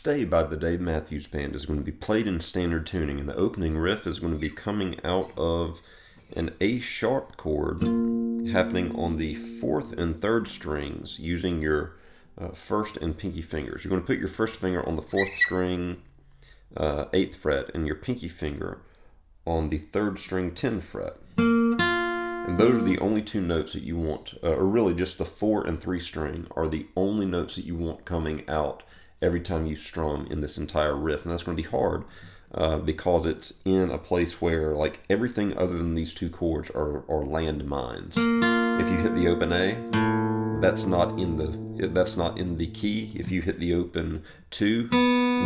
Stay by the Dave Matthews Band is going to be played in standard tuning, and the opening riff is going to be coming out of an A sharp chord happening on the 4th and 3rd strings using your first and pinky fingers. You're going to put your first finger on the 4th string, 8th fret, and your pinky finger on the 3rd string, 10th fret. And those are the only two notes that you want, or really just the 4 and 3 string are the only notes that you want coming out every time you strum in this entire riff. And that's going to be hard because it's in a place where like everything other than these two chords are landmines. If you hit the open A, that's not in the key. If you hit the open 2,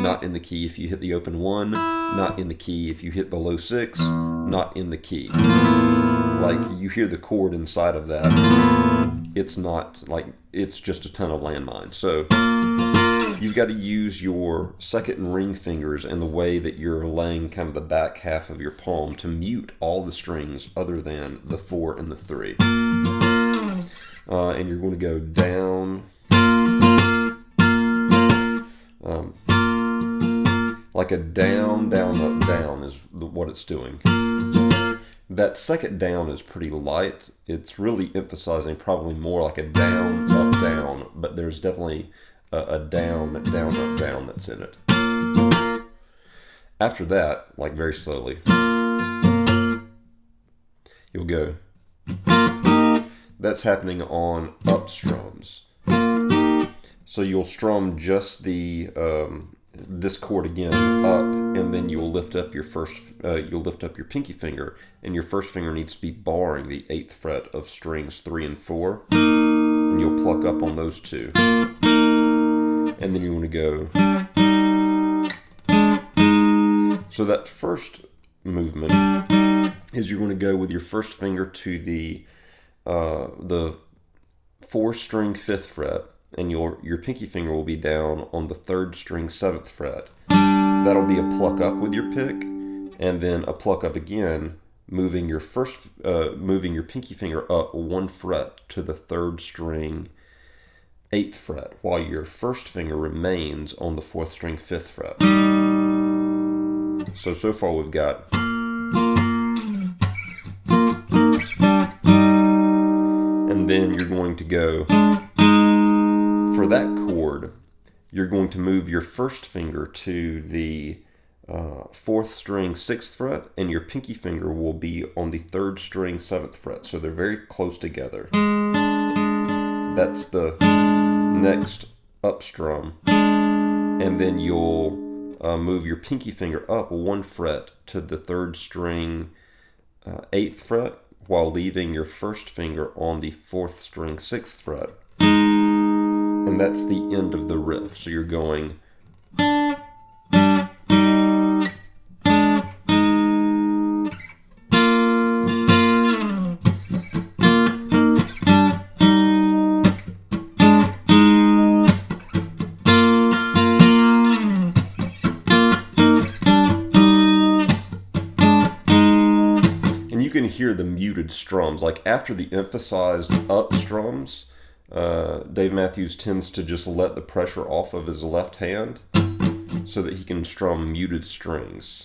not in the key. If you hit the open 1, not in the key. If you hit the low 6, not in the key. Like, you hear the chord inside of that. It's not like, it's just a ton of landmines. So you've got to use your second and ring fingers and the way that you're laying kind of the back half of your palm to mute all the strings other than the 4 and the 3. And you're going to go down, like a down, down, up, down is what it's doing. That second down is pretty light. It's really emphasizing probably more like a down, up, down, but there's definitely a down, down, up, down that's in it. After that, like very slowly, you'll go. That's happening on up strums. So you'll strum just the this chord again up, and then you'll lift up your your pinky finger, and your first finger needs to be barring the 8th fret of strings 3 and 4, and you'll pluck up on those two, and then you want to go. So that first movement is you're going to go with your first finger to the 4 string 5th fret, and your pinky finger will be down on the 3rd string 7th fret. That'll be a pluck up with your pick, and then a pluck up again, moving your pinky finger up 1 fret to the 3rd string 8th fret, while your first finger remains on the 4th string 5th fret. So far we've got. And then you're going to go, for that chord, you're going to move your first finger to the 4th string 6th fret, and your pinky finger will be on the 3rd string 7th fret. So they're very close together. That's the next up strum. And then you'll move your pinky finger up 1 fret to the 3rd string 8th fret, while leaving your first finger on the 4th string 6th fret. And that's the end of the riff. So you're going. And you can hear the muted strums. Like after the emphasized up strums, Dave Matthews tends to just let the pressure off of his left hand so that he can strum muted strings.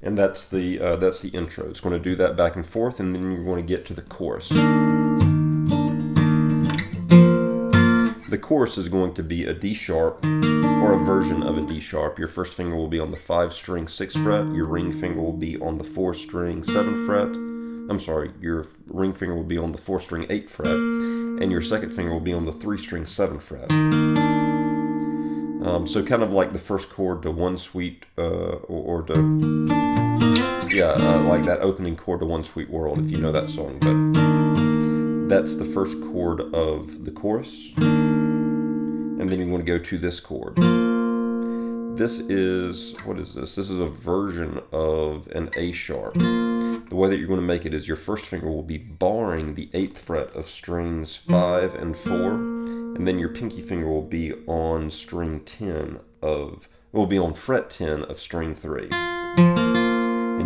And that's the intro. It's going to do that back and forth, and then you're going to get to the chorus. The chorus is going to be a D sharp, or a version of a D sharp. Your first finger will be on the 5 string 6th fret. Your ring finger will be on the 4 string 7th fret. I'm sorry, your ring finger will be on the 4 string 8th fret, and your second finger will be on the 3 string 7th fret. So kind of like the first chord to One Sweet, like that opening chord to One Sweet World, if you know that song. But that's the first chord of the chorus. And then you want to go to this chord. This is, what is this? This is a version of an A sharp. The way that you're going to make it is your first finger will be barring the 8th fret of strings 5 and 4, and then your pinky finger will be on string 10 will be on fret 10 of string 3.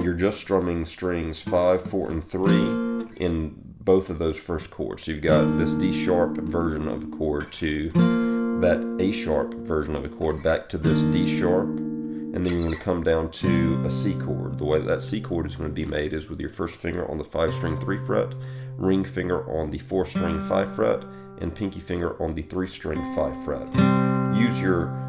and you're just strumming strings 5, 4, and 3 in both of those first chords. So you've got this D sharp version of a chord to that A sharp version of a chord back to this D sharp, and then you're going to come down to a C chord. The way that C chord is going to be made is with your first finger on the 5-string 3 fret, ring finger on the 4-string 5 fret, and pinky finger on the 3-string 5 fret. Use your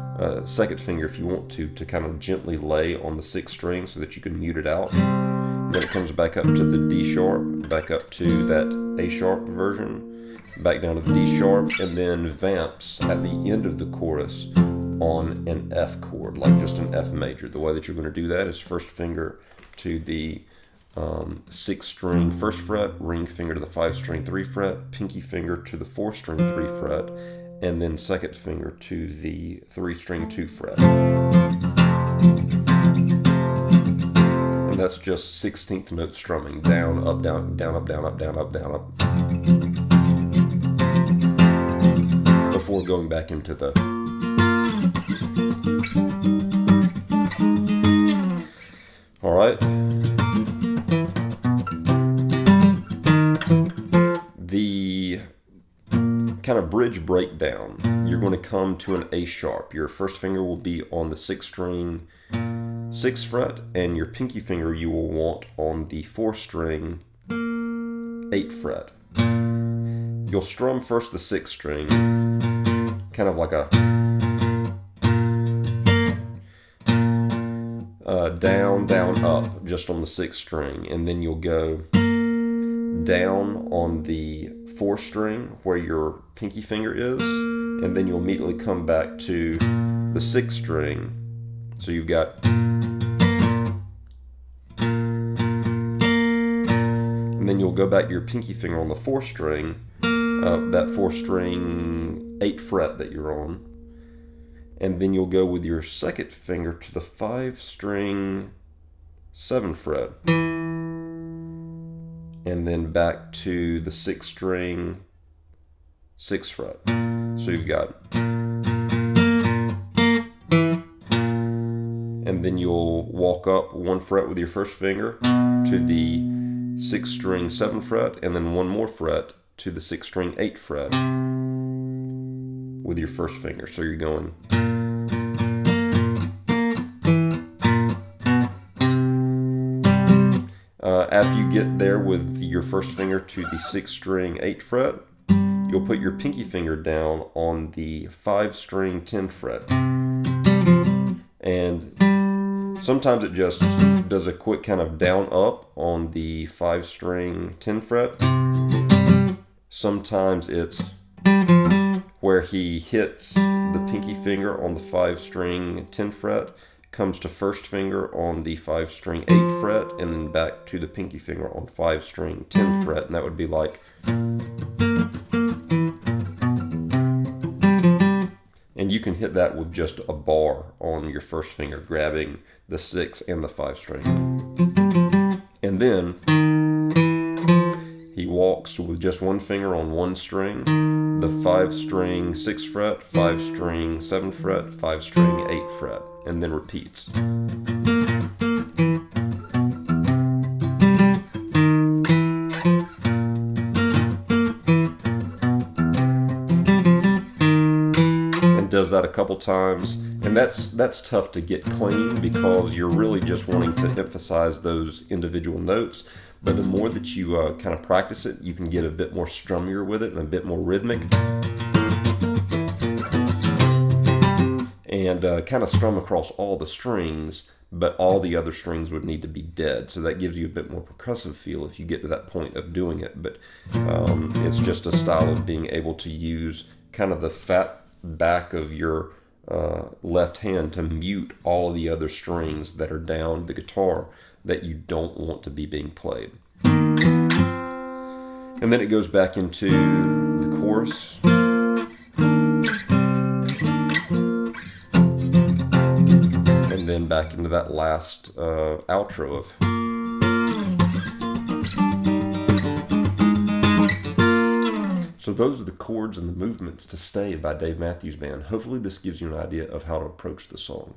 second finger if you want to kind of gently lay on the 6th string so that you can mute it out. Then it comes back up to the D sharp, back up to that A sharp version, back down to the D sharp, and then vamps at the end of the chorus on an F chord, like just an F major. The way that you're going to do that is first finger to the 6th string 1st fret, ring finger to the 5-string 3 fret, pinky finger to the 4-string 3 fret, and then second finger to the 3-string 2 fret. And that's just 16th note strumming, down, up, down, down, up, down, up, down, up, down, up, before going back into the all right. The kind of bridge breakdown, you're going to come to an A sharp. Your first finger will be on the 6th string 6th fret, and your pinky finger you will want on the 4-string 8th fret. You'll strum first the 6th string, kind of like a down, down, up, just on the 6th string, and then you'll go down on the 4th string where your pinky finger is, and then you'll immediately come back to the 6th string. So you've got, and then you'll go back to your pinky finger on the 4th string, that 4th string 8th fret that you're on. And then you'll go with your second finger to the 5-string 7th fret, and then back to the 6th string 6th fret. So you've got, and then you'll walk up 1 fret with your first finger to the 6th string 7th fret, and then 1 more fret to the 6th string 8th fret with your first finger. So you're going, after you get there with your first finger to the 6th string 8th fret, you'll put your pinky finger down on the 5-string 10th fret. And sometimes it just does a quick kind of down up on the 5-string 10th fret. Sometimes it's where he hits the pinky finger on the 5-string 10th fret, comes to first finger on the 5-string 8th fret, and then back to the pinky finger on 5-string 10th fret, and that would be like, and you can hit that with just a bar on your first finger, grabbing the 6th and the 5th string. And then he walks with just 1 finger on 1 string, the 5-string 6th fret, 5-string 7th fret, 5-string 8th fret, and then repeats. And does that a couple times, and that's tough to get clean because you're really just wanting to emphasize those individual notes. But the more that you kind of practice it, you can get a bit more strummier with it and a bit more rhythmic. And kind of strum across all the strings, but all the other strings would need to be dead. So that gives you a bit more percussive feel if you get to that point of doing it. But it's just a style of being able to use kind of the fat back of your left hand to mute all of the other strings that are down the guitar that you don't want to be being played. And then it goes back into the chorus. And then back into that last outro of. So those are the chords and the movements to Stay by Dave Matthews Band. Hopefully this gives you an idea of how to approach the song.